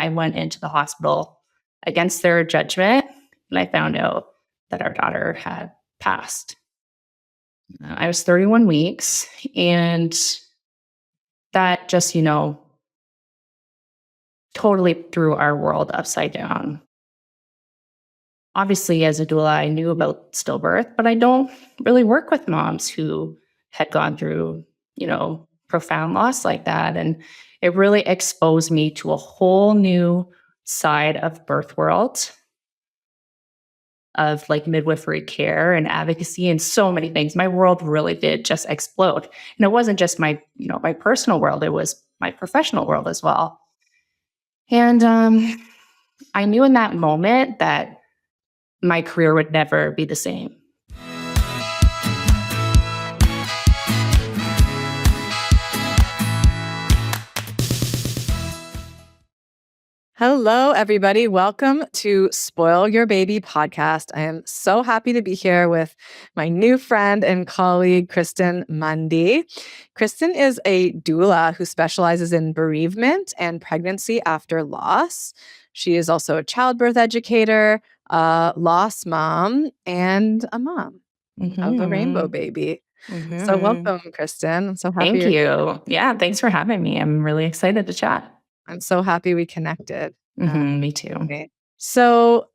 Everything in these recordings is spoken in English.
I went into the hospital against their judgment, and I found out that our daughter had passed. I was 31 weeks, and that just, totally threw our world upside down. Obviously, as a doula, I knew about stillbirth, but I don't really work with moms who had gone through, profound loss like that. And it really exposed me to a whole new side of birth world, of like midwifery care and advocacy and so many things. My world really did just explode. And it wasn't just my, my personal world, it was my professional world as well. And I knew in that moment that my career would never be the same. Hello, everybody. Welcome to Spoil Your Baby podcast. I am so happy to be here with my new friend and colleague, Kristin Mundy. Kristen is a doula who specializes in bereavement and pregnancy after loss. She is also a childbirth educator, a loss mom, and a mom of a rainbow baby. So welcome, Kristen. I'm so happy. Thank you. Yeah, thanks for having me. I'm really excited to chat. I'm so happy we connected. Me too. Okay. So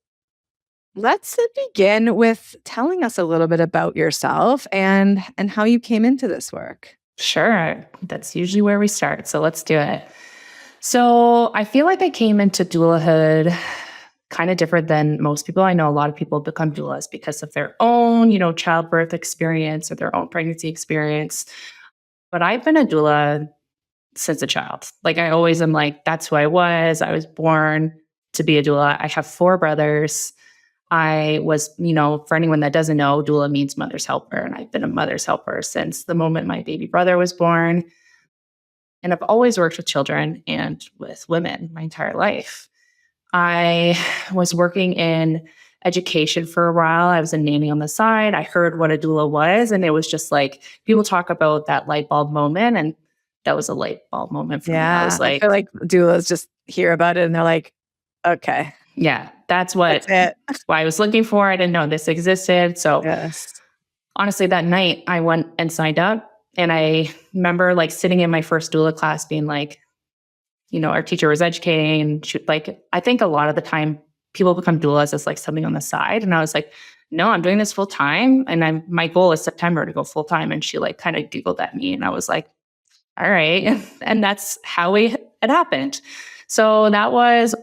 let's begin with telling us a little bit about yourself and how you came into this work. Sure. That's usually where we start. So let's do it. So I feel like I came into doulahood kind of different than most people. I know a lot of people become doulas because of their own, childbirth experience or their own pregnancy experience. But I've been a doula since a child. Like I always am like, that's who I was. I was born to be a doula. I have 4 brothers. I was, for anyone that doesn't know, doula means mother's helper. And I've been a mother's helper since the moment my baby brother was born. And I've always worked with children and with women my entire life. I was working in education for a while. I was a nanny on the side. I heard what a doula was. And it was just like, people talk about that light bulb moment. And that was a light bulb moment for me. I was like, I feel like doulas just hear about it and they're like, okay. Yeah, that's what I was looking for. I didn't know this existed. So honestly, that night I went and signed up. And I remember like sitting in my first doula class being like, our teacher was educating and she I think a lot of the time people become doulas as like something on the side. And I was like, no, I'm doing this full time. And my goal is September to go full time. And she like kind of giggled at me. And I was like, all right. And that's how it happened. So that was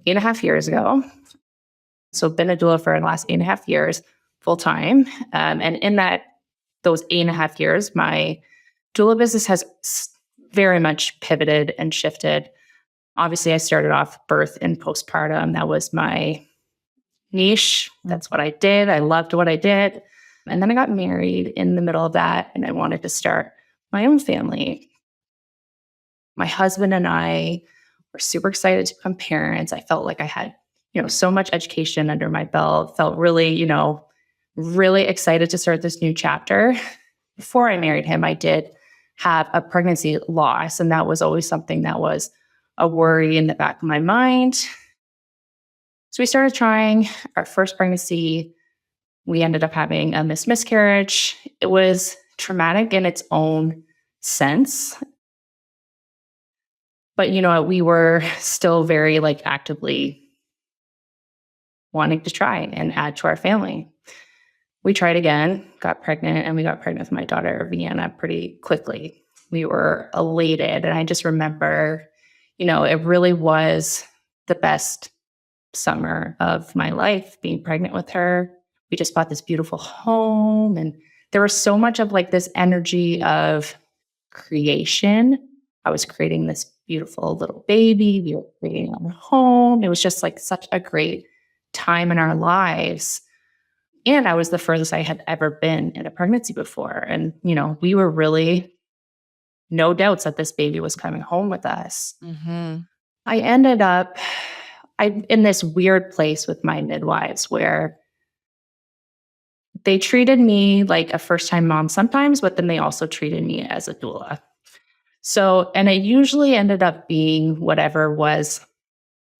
8.5 years ago. So been a doula for the last 8.5 years, full time. And in those 8.5 years, my doula business has very much pivoted and shifted. Obviously, I started off birth and postpartum. That was my niche. That's what I did. I loved what I did. And then I got married in the middle of that, and I wanted to start my own family. My husband and I were super excited to become parents. I felt like I had, so much education under my belt, felt really, really excited to start this new chapter. Before I married him, I did have a pregnancy loss, and that was always something that was a worry in the back of my mind. So we started trying our first pregnancy. We ended up having a miscarriage. It was traumatic in its own sense. But we were still very actively wanting to try and add to our family. We tried again, got pregnant, and we got pregnant with my daughter, Vienna, pretty quickly. We were elated. And I just remember, it really was the best summer of my life being pregnant with her. We just bought this beautiful home, and there was so much of this energy of creation. I was creating this beautiful little baby. We were creating our home. It was just such a great time in our lives. And I was the furthest I had ever been in a pregnancy before. And, we were really no doubts that this baby was coming home with us. Mm-hmm. I ended up in this weird place with my midwives where they treated me like a first-time mom sometimes, but then they also treated me as a doula. So, and it usually ended up being whatever was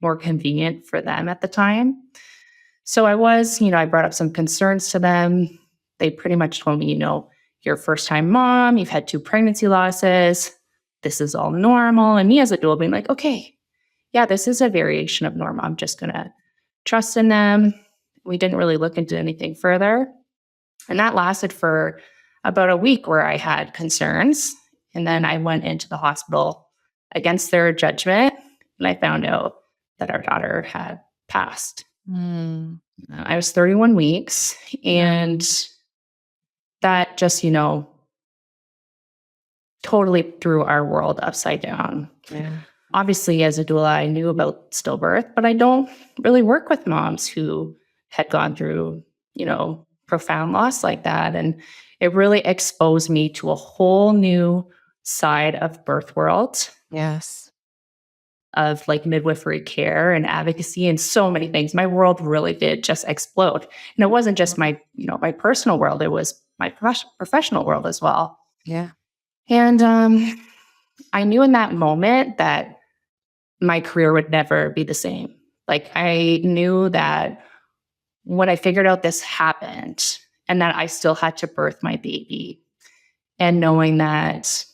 more convenient for them at the time. So I was, I brought up some concerns to them. They pretty much told me, you're a first time mom, you've had 2 pregnancy losses, this is all normal. And me as a doula being like, okay, yeah, this is a variation of normal. I'm just going to trust in them. We didn't really look into anything further. And that lasted for about a week where I had concerns. And then I went into the hospital against their judgment. And I found out that our daughter had passed. I was 31 weeks. And that just, totally threw our world upside down. Yeah. Obviously, as a doula, I knew about stillbirth, but I don't really work with moms who had gone through, profound loss like that. And it really exposed me to a whole new side of birth world. Yes. Of like midwifery care and advocacy and so many things. My world really did just explode. And it wasn't just my, my personal world, it was my professional world as well. Yeah. And I knew in that moment that my career would never be the same. Like I knew that when I figured out this happened and that I still had to birth my baby, and knowing that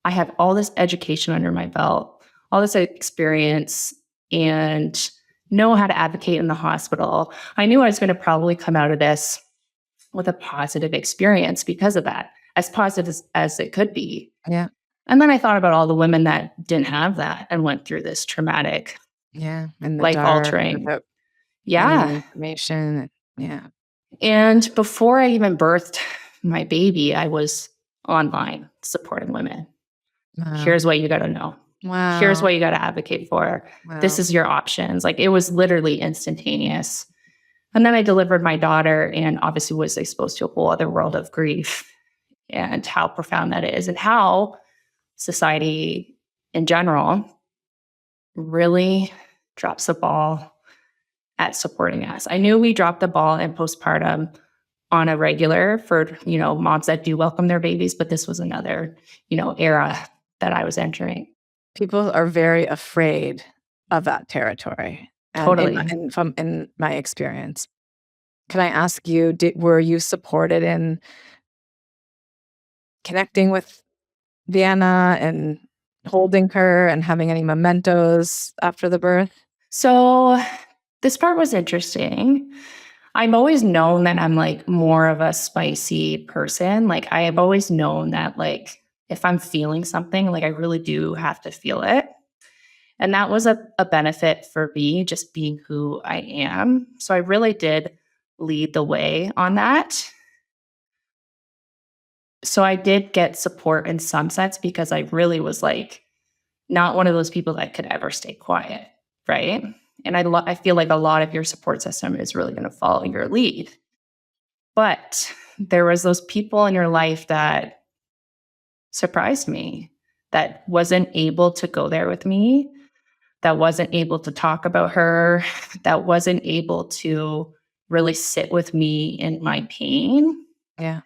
I have all this education under my belt, all this experience, and know how to advocate in the hospital, I knew I was going to probably come out of this with a positive experience because of that, as positive as it could be. Yeah. And then I thought about all the women that didn't have that and went through this traumatic, and life-altering. Information. Yeah. And before I even birthed my baby, I was online supporting women. Wow. Here's what you got to know. Wow. Here's what you got to advocate for. Wow. This is your options. Like it was literally instantaneous. And then I delivered my daughter and obviously was exposed to a whole other world of grief and how profound that is and how society in general really drops the ball at supporting us. I knew we dropped the ball in postpartum on a regular for, moms that do welcome their babies, but this was another, era that I was entering. People are very afraid of that territory. Totally. In my experience. Can I ask you, were you supported in connecting with Vienna and holding her and having any mementos after the birth? So this part was interesting. I've always known that I'm like more of a spicy person. Like I have always known that like if I'm feeling something, like I really do have to feel it. And that was a benefit for me, just being who I am. So I really did lead the way on that. So I did get support in some sense because I really was like not one of those people that could ever stay quiet, right? And I feel like a lot of your support system is really going to follow your lead. But there was those people in your life that surprised me, that wasn't able to go there with me, that wasn't able to talk about her, that wasn't able to really sit with me in my pain. Yeah.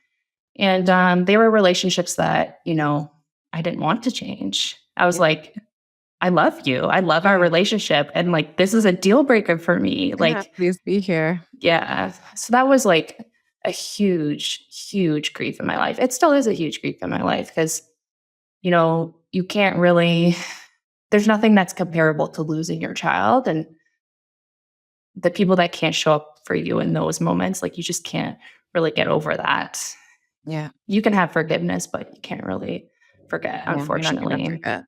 And they were relationships that, I didn't want to change. I was like, I love you. I love our relationship. And like, this is a deal breaker for me. Like, please be here. Yeah. So that was like a huge, huge grief in my life. It still is a huge grief in my life because, you can't really, there's nothing that's comparable to losing your child. And the people that can't show up for you in those moments, like you just can't really get over that. Yeah. You can have forgiveness, but you can't really forget, unfortunately. Yeah.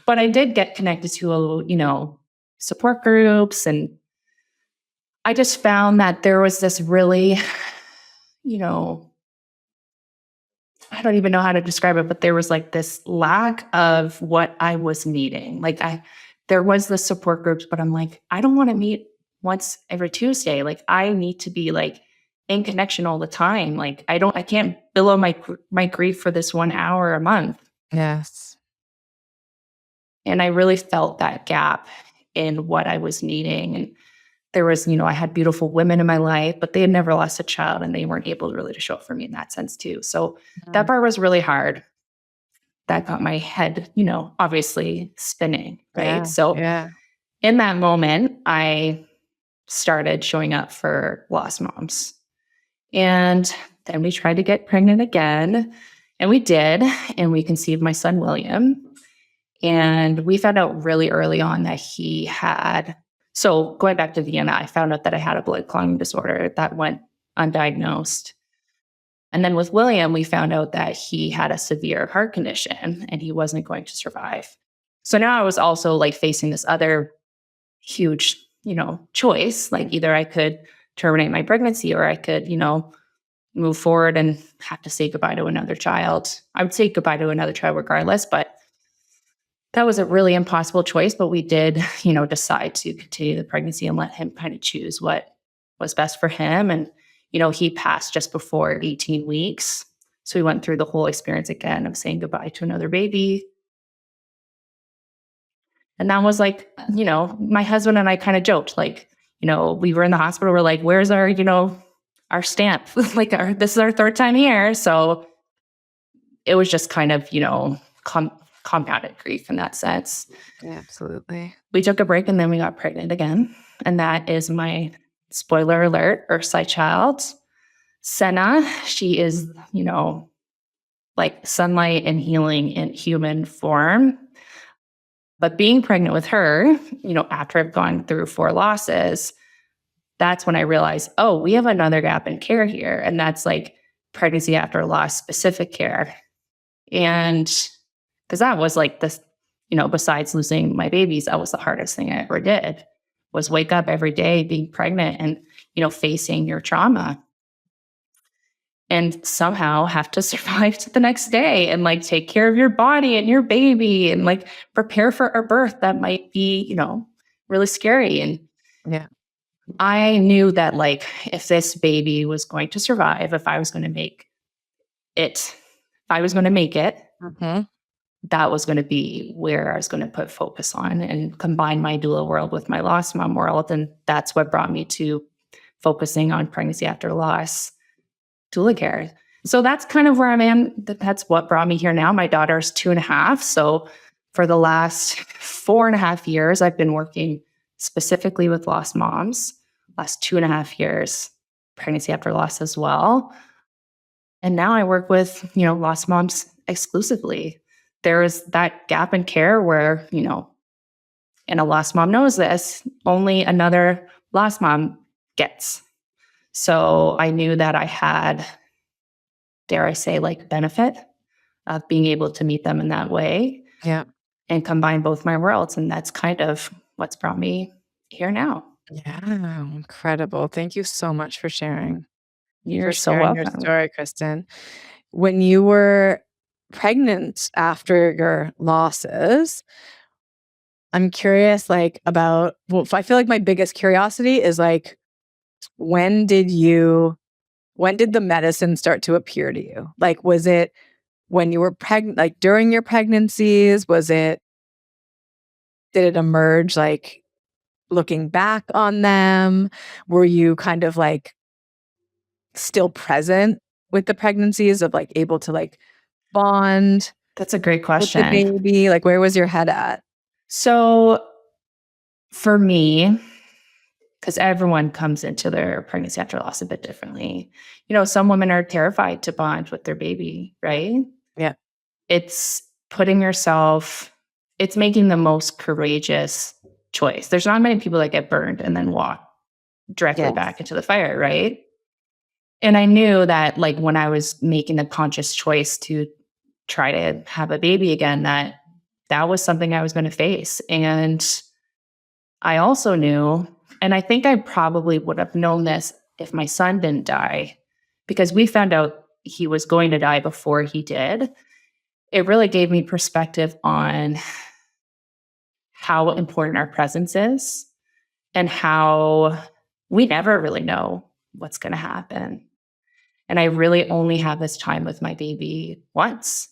But I did get connected to, support groups. And I just found that there was this really, I don't even know how to describe it, but there was like this lack of what I was needing. Like there was the support groups, but I'm like, I don't want to meet once every Tuesday. Like I need to be like in connection all the time. Like I can't billow my grief for this 1 hour a month. Yes. And I really felt that gap in what I was needing. And there was, I had beautiful women in my life, but they had never lost a child and they weren't able really to show up for me in that sense too. So that part was really hard. That got my head, obviously spinning. Right. Yeah. So in that moment, I started showing up for lost moms. And then we tried to get pregnant again, and we did, and we conceived my son, William. And we found out really early on that he had, so going back to Vienna, I found out that I had a blood clotting disorder that went undiagnosed. And then with William, we found out that he had a severe heart condition and he wasn't going to survive. So now I was also like facing this other huge, choice. Like either I could terminate my pregnancy or I could, move forward and have to say goodbye to another child. I would say goodbye to another child regardless, but that was a really impossible choice. But we did, decide to continue the pregnancy and let him kind of choose what was best for him. And, he passed just before 18 weeks. So we went through the whole experience again of saying goodbye to another baby. And that was like, my husband and I kind of joked, like, we were in the hospital. We're like, where's our, our stamp? Like, this is our third time here. So it was just kind of, compounded grief in that sense. Yeah, absolutely. We took a break and then we got pregnant again. And that is my spoiler alert, Earthside child, Senna. She is, like sunlight and healing in human form. But being pregnant with her, after I've gone through 4 losses, that's when I realized, oh, we have another gap in care here. And that's like pregnancy after loss specific care. And because that was like this, besides losing my babies, that was the hardest thing I ever did, was wake up every day being pregnant and, facing your trauma. And somehow have to survive to the next day and like take care of your body and your baby and like prepare for a birth that might be, really scary. And yeah, I knew that like if this baby was going to survive, if I was going to make it, mm-hmm. that was going to be where I was going to put focus on and combine my doula world with my lost mom world. And that's what brought me to focusing on pregnancy after loss doula care. So that's kind of where I'm at. That's what brought me here now. My daughter's 2.5. So for the last 4.5 years, I've been working specifically with lost moms. Last 2.5 years, pregnancy after loss as well. And now I work with, lost moms exclusively. There is that gap in care where, and a lost mom knows this, only another lost mom gets. So I knew that I had, dare I say, like benefit of being able to meet them in that way. Yeah. And combine both my worlds. And that's kind of what's brought me here now. Yeah, incredible. Thank you so much for sharing. You're so welcome. Your story, Kristen. When you were pregnant after your losses, I'm curious, like about. Well, I feel like my biggest curiosity is like, when did the medicine start to appear to you? Like, was it when you were pregnant? Like during your pregnancies? Did it emerge like looking back on them? Were you kind of like still present with the pregnancies of like able to like bond? That's a great question. With the baby, like where was your head at? So for me, because everyone comes into their pregnancy after loss a bit differently. Some women are terrified to bond with their baby, right? Yeah. It's it's making the most courageous choice. There's not many people that get burned and then walk directly back into the fire, right? And I knew that like when I was making the conscious choice to try to have a baby again, that was something I was going to face. And I also knew, and I think I probably would have known this if my son didn't die, because we found out he was going to die before he did. It really gave me perspective on how important our presence is and how we never really know what's going to happen. And I really only have this time with my baby once.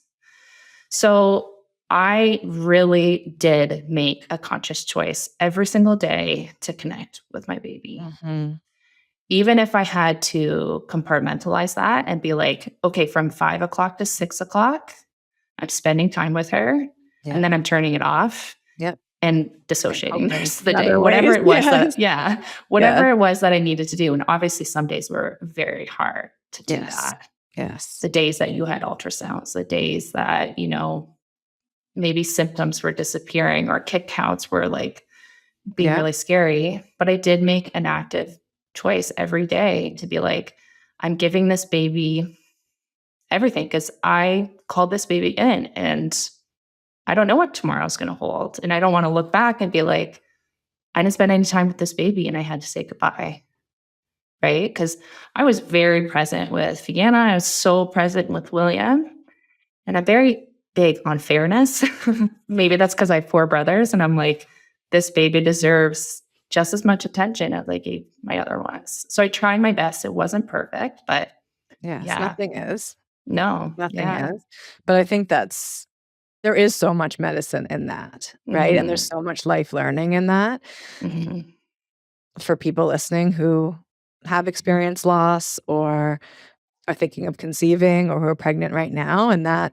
So I really did make a conscious choice every single day to connect with my baby. Mm-hmm. Even if I had to compartmentalize that and be like, okay, from 5 o'clock to 6 o'clock, I'm spending time with her and then I'm turning it off. Yep. and dissociating the rest of the day, Other whatever ways, it was yes. whatever it was that I needed to do. And obviously some days were very hard to do Yes. that. Yes. The days that you had ultrasounds, the days that, maybe symptoms were disappearing or kick counts were like being really scary. But I did make an active choice every day to be like, I'm giving this baby everything because I called this baby in and I don't know what tomorrow's going to hold. And I don't want to look back and be like, I didn't spend any time with this baby and I had to say goodbye. Right. Because I was very present with Vienna. I was so present with William. And I'm very big on fairness. Maybe that's because I have 4 brothers. And I'm like, this baby deserves just as much attention as I gave my other ones. So I tried my best. It wasn't perfect, but Yes. yeah. Nothing is. No. Nothing Yeah. is. But I think there is so much medicine in that, right? And there's so much life learning in that Mhm. for people listening who have experienced loss or are thinking of conceiving or who are pregnant right now. And I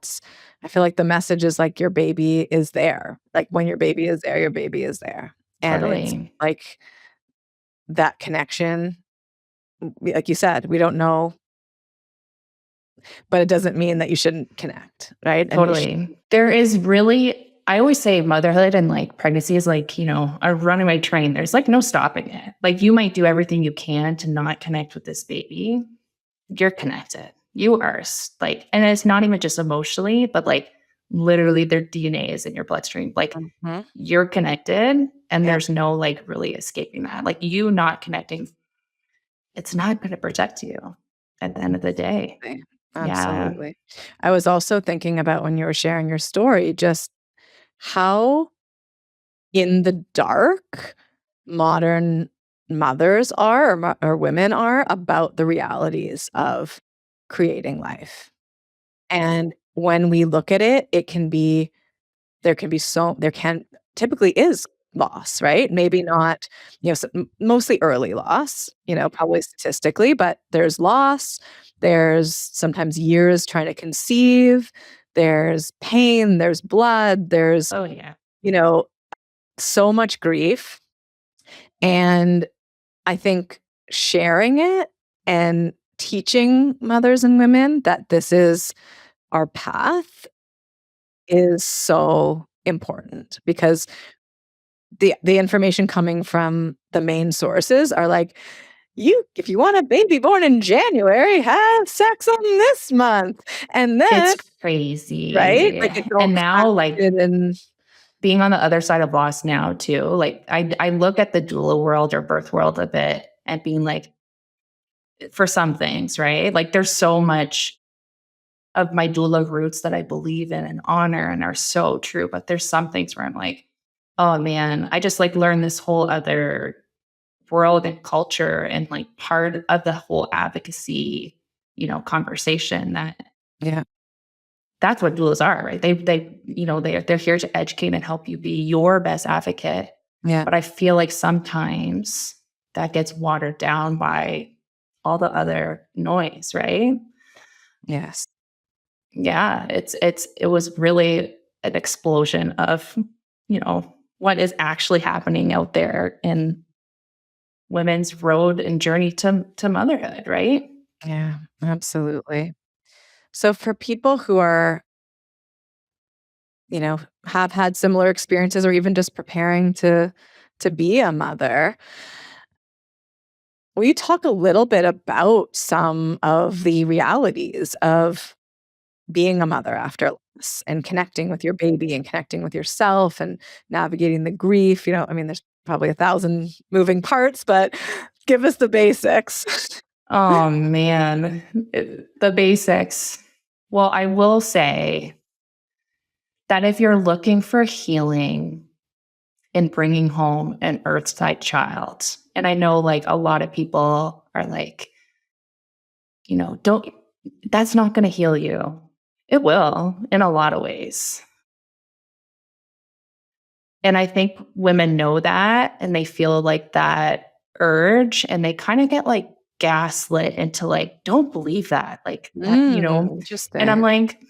feel like the message is like your baby is there. Like when your baby is there, your baby is there. And it's Totally. like that connection, like you said, we don't know, but it doesn't mean that you shouldn't connect, right? And Totally. There is really, I always say motherhood and like pregnancy is like, a runaway train. There's like no stopping it. Like you might do everything you can to not connect with this baby. You're connected. You are like, and it's not even just emotionally, but like literally their DNA is in your bloodstream. Like you're connected and there's no like really escaping that. Like you not connecting, it's not going to protect you at the end of the day. Absolutely. Yeah. I was also thinking about when you were sharing your story, just how in the dark modern mothers are or women are about the realities of creating life. And when we look at it, there can typically is loss, right? Maybe not, mostly early loss, probably statistically, but there's loss. There's sometimes years trying to conceive. There's pain, there's blood, there's, Oh, yeah. So much grief. And I think sharing it and teaching mothers and women that this is our path is so important because the information coming from the main sources are like, if you want a baby born in January, have sex on this month. And then it's crazy. Right? Like and now like and being on the other side of loss now too, like I look at the doula world or birth world a bit and being like, for some things, right? Like there's so much of my doula roots that I believe in and honor and are so true. But there's some things where I'm like, oh man, I just like learned this whole other world and culture and like part of the whole advocacy, conversation that's what doulas are, right? They're here to educate and help you be your best advocate. Yeah. But I feel like sometimes that gets watered down by all the other noise, right? Yes. Yeah, it was really an explosion of, what is actually happening out there in women's road and journey to motherhood, right? Yeah, absolutely. So for people who are, have had similar experiences or even just preparing to be a mother, will you talk a little bit about some of the realities of being a mother after loss and connecting with your baby and connecting with yourself and navigating the grief? There's probably 1,000 moving parts, but give us the basics. Oh man, the basics. Well, I will say that if you're looking for healing in bringing home an earthside child, and I know like a lot of people are like, that's not going to heal you. It will in a lot of ways. And I think women know that and they feel like that urge and they kind of get like gaslit into like, don't believe that. Like, Interesting. and I'm like,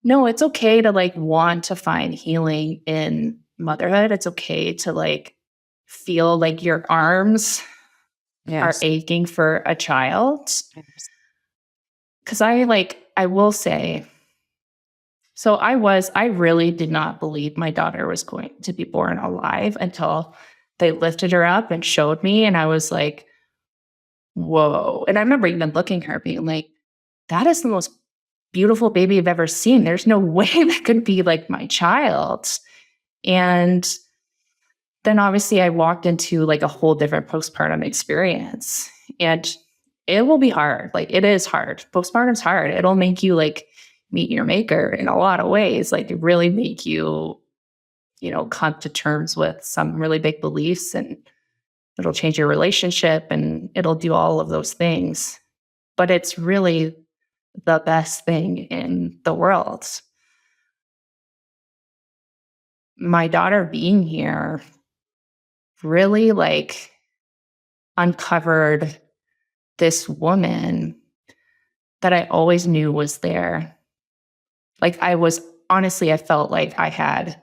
no, it's okay to like want to find healing in motherhood. It's okay to like feel like your arms are aching for a child. Because I will say, so I really did not believe my daughter was going to be born alive until they lifted her up and showed me. And I was like, whoa. And I remember even looking at her being like, that is the most beautiful baby I've ever seen. There's no way that could be like my child. And then obviously I walked into like a whole different postpartum experience. And it will be hard. Like it is hard. Postpartum's hard. It'll make you like meet your maker in a lot of ways. Like it really make you, come to terms with some really big beliefs, and it'll change your relationship and it'll do all of those things. But it's really the best thing in the world. My daughter being here really like uncovered this woman that I always knew was there. Like I felt like I had,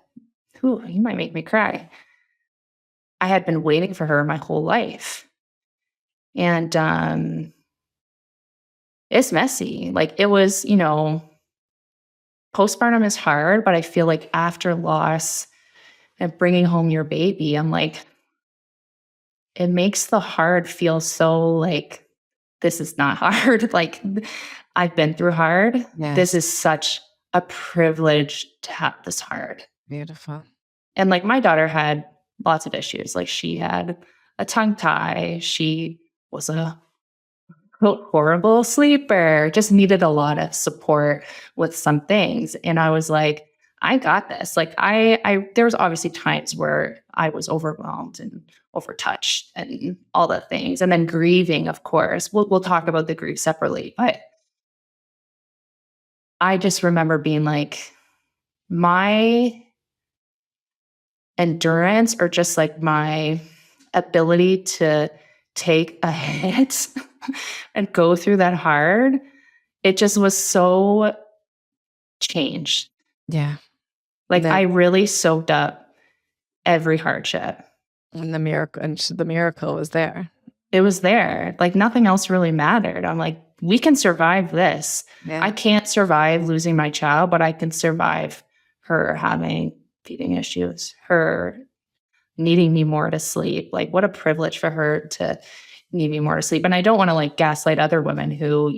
you might make me cry. I had been waiting for her my whole life. And it's messy. Like it was, postpartum is hard, but I feel like after loss and bringing home your baby, I'm like, it makes the hard feel so like, this is not hard. Like I've been through hard. Yes. This is such a privilege to have this hard. Beautiful. And like my daughter had lots of issues. Like she had a tongue tie. She was a quote horrible sleeper, just needed a lot of support with some things. And I was like, I got this. Like I there was obviously times where I was overwhelmed and overtouched and all the things. And then grieving, of course. We'll talk about the grief separately. But I just remember being like, my endurance, or just like my ability to take a hit and go through that hard, it just was so changed. Yeah. Like I really soaked up every hardship. And the miracle was there. It was there. Like nothing else really mattered. I'm like, we can survive this. Yeah. I can't survive losing my child, but I can survive her having feeding issues, her needing me more to sleep. Like what a privilege for her to need me more to sleep. And I don't want to like gaslight other women who,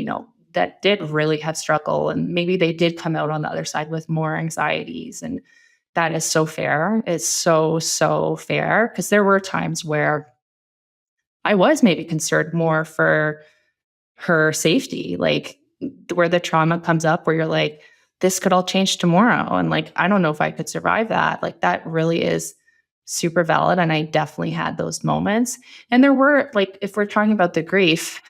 that did really have struggle, and maybe they did come out on the other side with more anxieties. And that is so fair. It's so, so fair. Because there were times where I was maybe concerned more for her safety, like where the trauma comes up where you're like, this could all change tomorrow. And like, I don't know if I could survive that. Like that really is super valid. And I definitely had those moments. And there were like, if we're talking about the grief,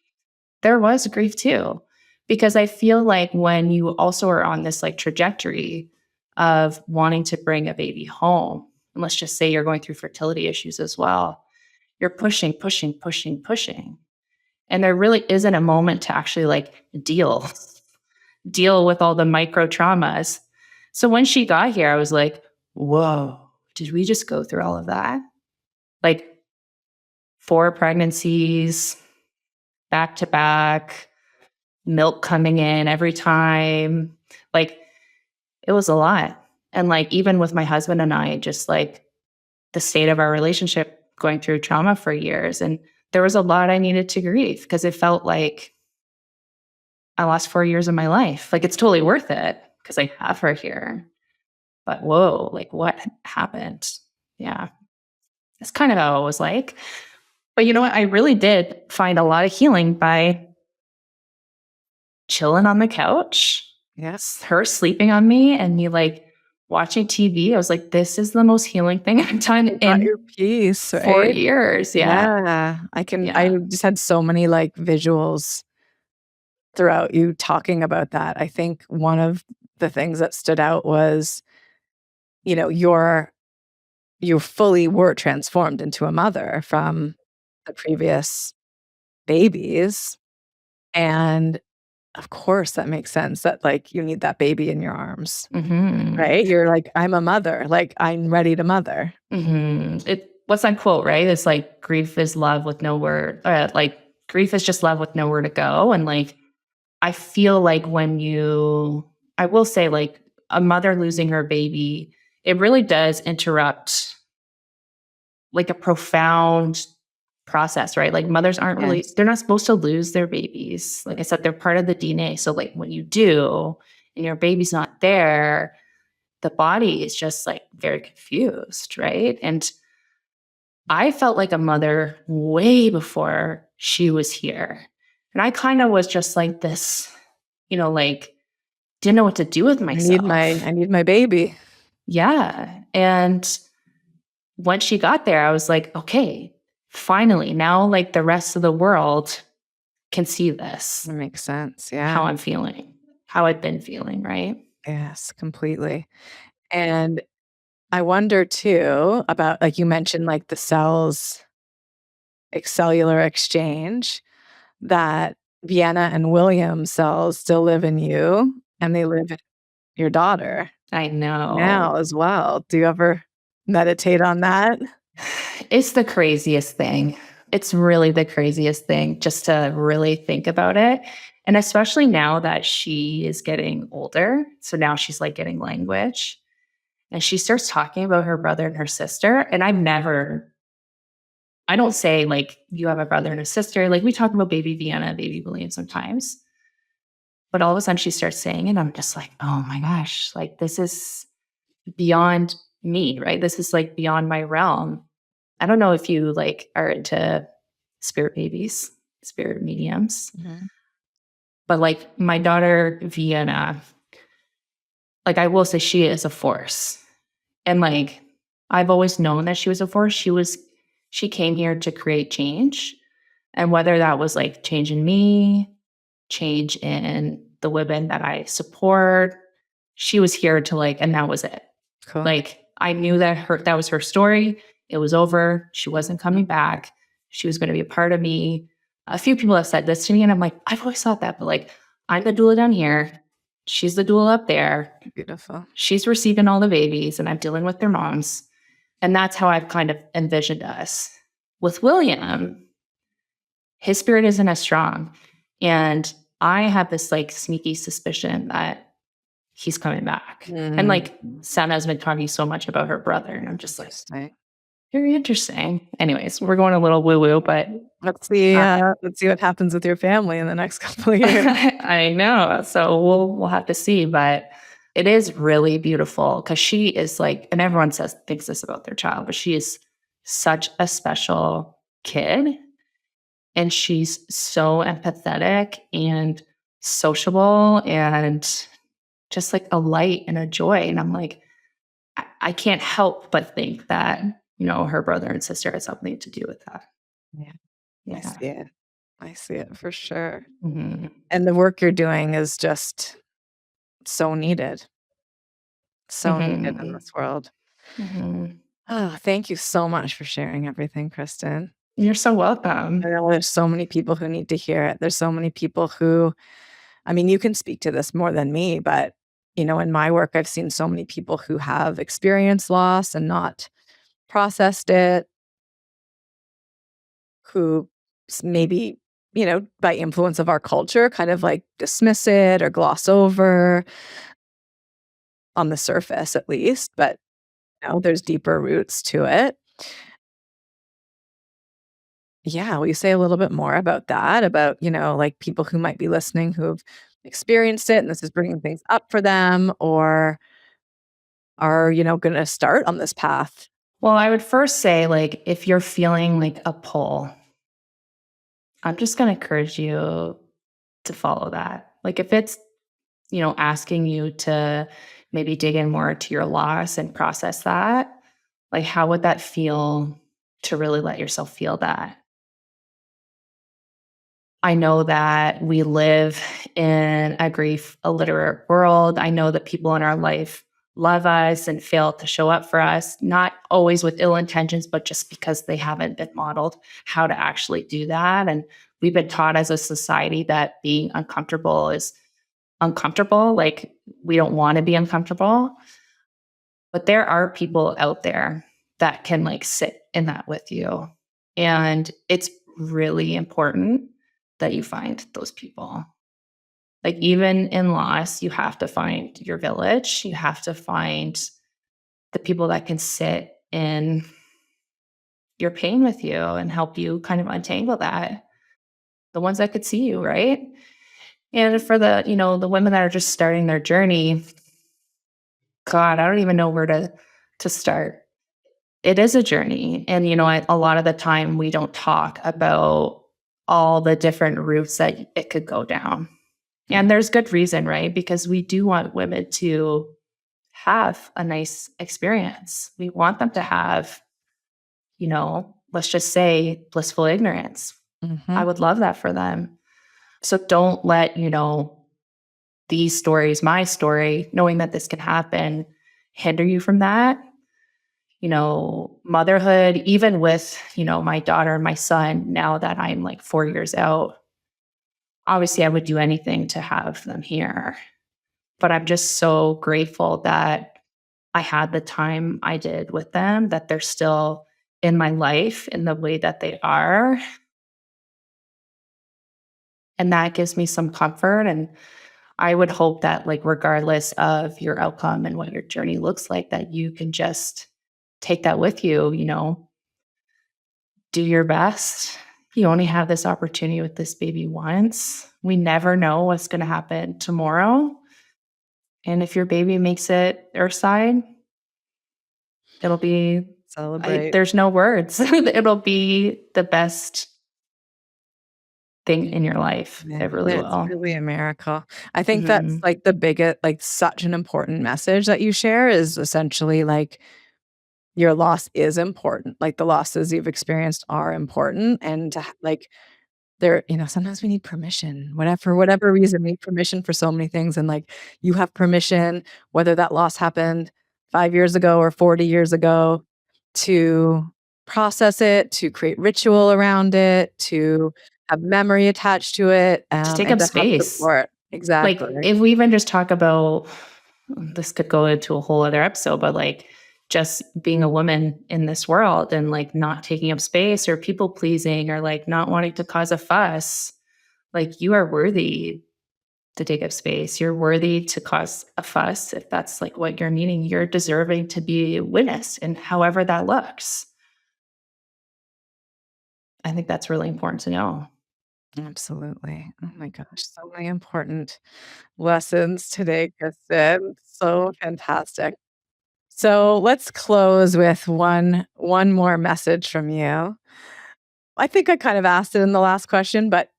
there was grief too. Because I feel like when you also are on this like trajectory of wanting to bring a baby home, and let's just say you're going through fertility issues as well, you're pushing. And there really isn't a moment to actually like deal with all the micro traumas. So when she got here, I was like, whoa, did we just go through all of that? Like 4 pregnancies, back to back, milk coming in every time. Like it was a lot. And like, even with my husband and I, just like the state of our relationship going through trauma for years. And there was a lot I needed to grieve because it felt like I lost 4 years of my life. Like it's totally worth it because I have her here. But whoa, like what happened? Yeah. That's kind of how it was like. But you know what? I really did find a lot of healing by chilling on the couch. Yes. Her sleeping on me and me like watching TV. I was like, this is the most healing thing I've done in your peace, right? 4 years. Yeah. I just had so many like visuals throughout you talking about that. I think one of the things that stood out was, you fully were transformed into a mother from the previous babies. And of course, that makes sense that like you need that baby in your arms, Mm-hmm. right? You're like, I'm a mother, like I'm ready to mother. Mm-hmm. What's that quote, right? It's like grief is love with nowhere, like grief is just love with nowhere to go. And like, I feel like I will say like a mother losing her baby, it really does interrupt like a profound process, right? Like mothers aren't really, Yes. they're not supposed to lose their babies. Like I said, they're part of the DNA. So like when you do and your baby's not there, the body is just like very confused, right? And I felt like a mother way before she was here. And I kind of was just like this, like didn't know what to do with myself. I need my baby. Yeah. And once she got there, I was like, okay, finally, now like the rest of the world can see this, That makes sense. how Yeah. I'm feeling, how I've been feeling, right? Yes, completely. And I wonder too about, like you mentioned, like the cellular exchange, that Vienna and William cells still live in you and they live in your daughter I now know. as well. Do you ever meditate on that? It's the craziest thing. It's really the craziest thing just to really think about it. And especially now that she is getting older. So now she's like getting language and she starts talking about her brother and her sister. And I don't say like you have a brother and a sister. Like we talk about baby Vienna, baby William sometimes. But all of a sudden she starts saying it. I'm just like, oh my gosh, like this is beyond me, right? This is like beyond my realm. I don't know if you like are into spirit babies, spirit mediums, Mhm. but like my daughter Vienna, like I will say she is a force. And like I've always known that she was a force. She came here to create change. And whether that was like change in me, change in the women that I support, she was here to like, and that was it. Cool. Like I knew that was her story. It was over. She wasn't coming back. She was going to be a part of me. A few people have said this to me, and I'm like, I've always thought that, but like, I'm the doula down here. She's the doula up there. Beautiful. She's receiving all the babies, and I'm dealing with their moms. And that's how I've kind of envisioned us. With William, his spirit isn't as strong. And I have this like sneaky suspicion that he's coming back. And like Sana's been talking so much about her brother, and I'm just like, very interesting. Anyways, we're going a little woo-woo, but let's see what happens with your family in the next couple of years. I know. So we'll have to see. But it is really beautiful because she is like, and everyone thinks this about their child, but she is such a special kid. And she's so empathetic and sociable and just like a light and a joy. And I'm like, I can't help but think that, her brother and sister had something to do with that. Yeah. Yeah. I see it for sure. Mm-hmm. And the work you're doing is just so needed. So needed in this world. Mm-hmm. Oh, thank you so much for sharing everything, Kristen. You're so welcome. I know there's so many people who need to hear it. There's so many people who, I mean, you can speak to this more than me, but in my work, I've seen so many people who have experienced loss and not processed it, who maybe, by influence of our culture, kind of like dismiss it or gloss over on the surface at least, but there's deeper roots to it. Yeah, will you say a little bit more about that? About, like people who might be listening who have experienced it and this is bringing things up for them or are, going to start on this path? Well, I would first say, like, if you're feeling like a pull, I'm just going to encourage you to follow that. Like, if it's, asking you to maybe dig in more to your loss and process that, like, how would that feel to really let yourself feel that? I know that we live in a grief illiterate world. I know that people in our life love us and fail to show up for us, not always with ill intentions, but just because they haven't been modeled how to actually do that. And we've been taught as a society that being uncomfortable is uncomfortable. Like, we don't want to be uncomfortable. But there are people out there that can like sit in that with you. And it's really important that you find those people. Like, even in loss, you have to find your village. You have to find the people that can sit in your pain with you and help you kind of untangle that. The ones that could see you, right? And for the, the women that are just starting their journey, God, I don't even know where to start. It is a journey. And, a lot of the time we don't talk about all the different routes that it could go down. And there's good reason, right? Because we do want women to have a nice experience. We want them to have, let's just say blissful ignorance. I would love that for them. So don't let, these stories, my story, knowing that this can happen, hinder you from that. Motherhood, even with, my daughter and my son, now that I'm like 4 years out, obviously I would do anything to have them here. But I'm just so grateful that I had the time I did with them, that they're still in my life in the way that they are. And that gives me some comfort. And I would hope that, like, regardless of your outcome and what your journey looks like, that you can just take that with you, do your best. You only have this opportunity with this baby once. We never know what's going to happen tomorrow. And if your baby makes it earthside, it'll be, Celebrate. there's no words. It'll be the best thing in your life. Yeah, It really it's will. really a miracle. I think that's like the biggest, like such an important message that you share is essentially like your loss is important. Like the losses you've experienced are important. And like there, sometimes we need permission, whatever, for whatever reason, we need permission for so many things. And like you have permission, whether that loss happened 5 years ago or 40 years ago, to process it, to create ritual around it, to have memory attached to it, To take and up to have space. support. Like, Exactly. if we even just talk about, this could go into a whole other episode, but like just being a woman in this world and like not taking up space or people pleasing or like not wanting to cause a fuss, like you are worthy to take up space. You're worthy to cause a fuss if that's like what you're needing. You're deserving to be witnessed and however that looks. I think that's really important to know. Absolutely. Oh my gosh, so many important lessons today, Kristen. So fantastic. So let's close with one more message from you. I think I kind of asked it in the last question, but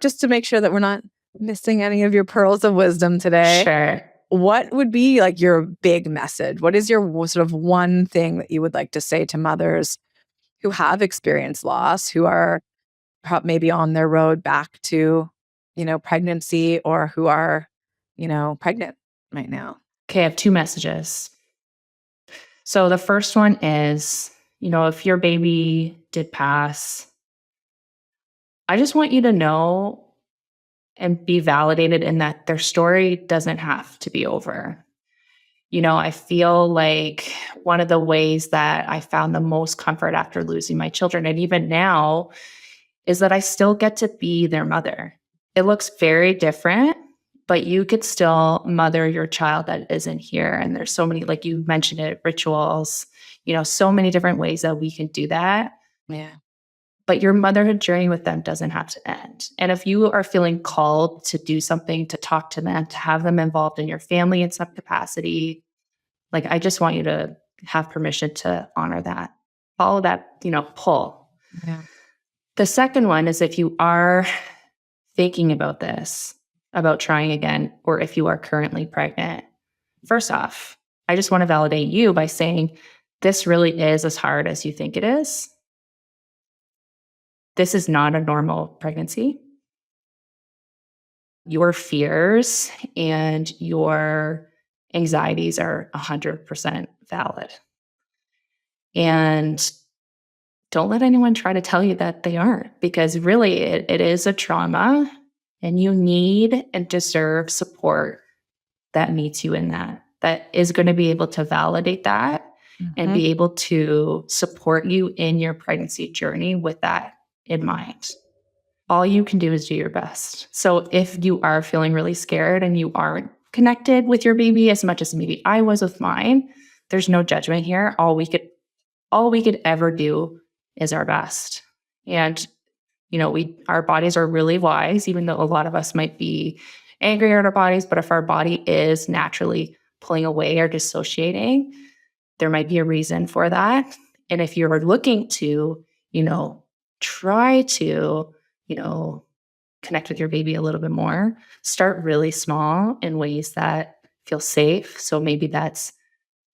just to make sure that we're not missing any of your pearls of wisdom today, Sure. what would be like your big message? What is your sort of one thing that you would like to say to mothers who have experienced loss, who are maybe on their road back to, pregnancy, or who are, pregnant right now? Okay, I have two messages. So the first one is, if your baby did pass, I just want you to know and be validated in that their story doesn't have to be over. I feel like one of the ways that I found the most comfort after losing my children, and even now, is that I still get to be their mother. It looks very different, but you could still mother your child that isn't here. And there's so many, like you mentioned it, rituals, so many different ways that we can do that. Yeah. But your motherhood journey with them doesn't have to end. And if you are feeling called to do something, to talk to them, to have them involved in your family in some capacity, like I just want you to have permission to honor that, follow that, pull. Yeah. The second one is if you are thinking about this, about trying again, or if you are currently pregnant, first off, I just want to validate you by saying this really is as hard as you think it is. This is not a normal pregnancy. Your fears and your anxieties are 100% valid. And don't let anyone try to tell you that they aren't, because really it is a trauma and you need and deserve support that meets you in that is going to be able to validate that and be able to support you in your pregnancy journey with that in mind. All you can do is do your best. So if you are feeling really scared and you aren't connected with your baby as much as maybe I was with mine, there's no judgment here. All we could ever do is our best. And our bodies are really wise, even though a lot of us might be angry at our bodies. But if our body is naturally pulling away or dissociating, there might be a reason for that. And if you're looking to, try to, connect with your baby a little bit more, start really small in ways that feel safe. So maybe that's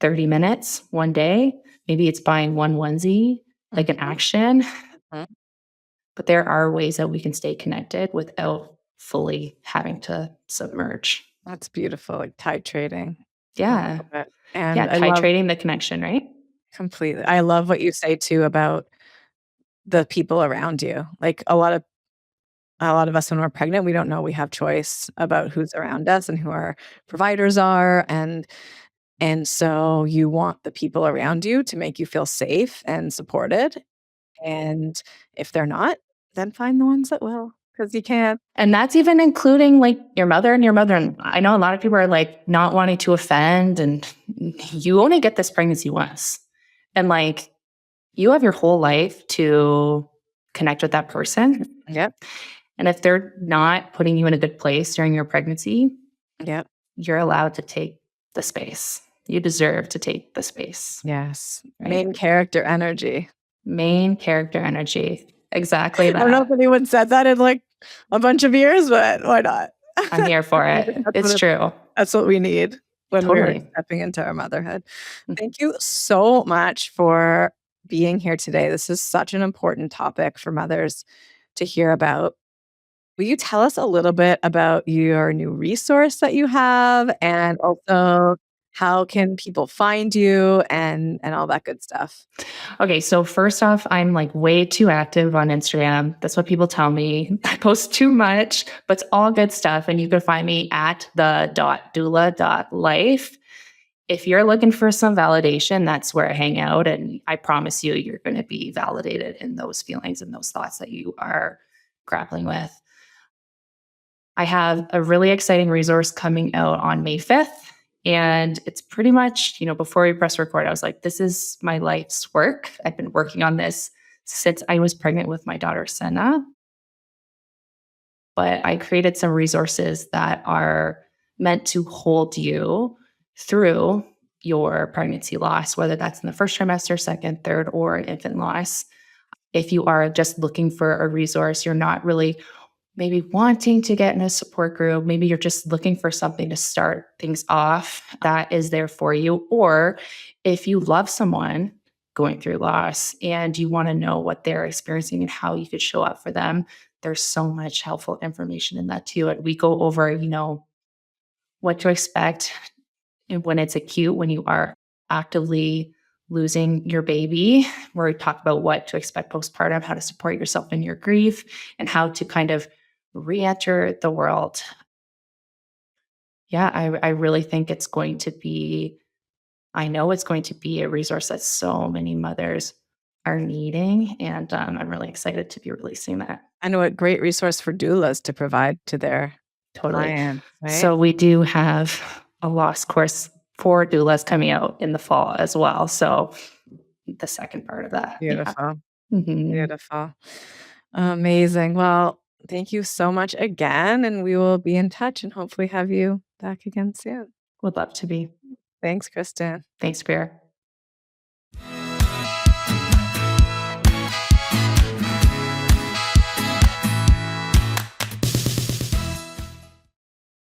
30 minutes one day. Maybe it's buying one onesie, like an action. But there are ways that we can stay connected without fully having to submerge. That's beautiful, like titrating. Yeah. And yeah, titrating the connection, right? Completely. I love what you say too about the people around you. Like a lot of us when we're pregnant, we don't know we have choice about who's around us and who our providers are. And so you want the people around you to make you feel safe and supported. And if they're not, then find the ones that will, because you can't. And that's even including like your mother and your mother. I know a lot of people are like not wanting to offend, and you only get this pregnancy once. And like you have your whole life to connect with that person. Yep. And if they're not putting you in a good place during your pregnancy, yep, you're allowed to take the space. You deserve to take the space. Yes. Right? Main character energy. Main character energy. Exactly that. I don't know if anyone said that in like a bunch of years, but why not? I'm here for it. It's true. That's what we need when we're stepping into our motherhood. Thank you so much for being here today. This is such an important topic for mothers to hear about. Will you tell us a little bit about your new resource that you have, and also how can people find you and all that good stuff? Okay, so first off, I'm like way too active on Instagram. That's what people tell me. I post too much, but it's all good stuff. And you can find me at the.doula.life. If you're looking for some validation, that's where I hang out. And I promise you, you're going to be validated in those feelings and those thoughts that you are grappling with. I have a really exciting resource coming out on May 5th. And it's pretty much, before we press record, I was like, this is my life's work. I've been working on this since I was pregnant with my daughter, Senna. But I created some resources that are meant to hold you through your pregnancy loss, whether that's in the first trimester, second, third, or infant loss. If you are just looking for a resource, you're not really maybe wanting to get in a support group, maybe you're just looking for something to start things off, that is there for you. Or if you love someone going through loss and you want to know what they're experiencing and how you could show up for them, there's so much helpful information in that too. And we go over, what to expect when it's acute, when you are actively losing your baby, where we talk about what to expect postpartum, how to support yourself in your grief, and how to kind of re-enter the world. Yeah, I really think it's going to be, I know it's going to be a resource that so many mothers are needing. And I'm really excited to be releasing that. I know a great resource for doulas to provide to their clients, right? So we do have a loss course for doulas coming out in the fall as well. So the second part of that. Beautiful. Yeah. Beautiful. Amazing. Well, thank you so much again. And we will be in touch and hopefully have you back again soon. Would love to be. Thanks, Kristen. Thanks, Pierre.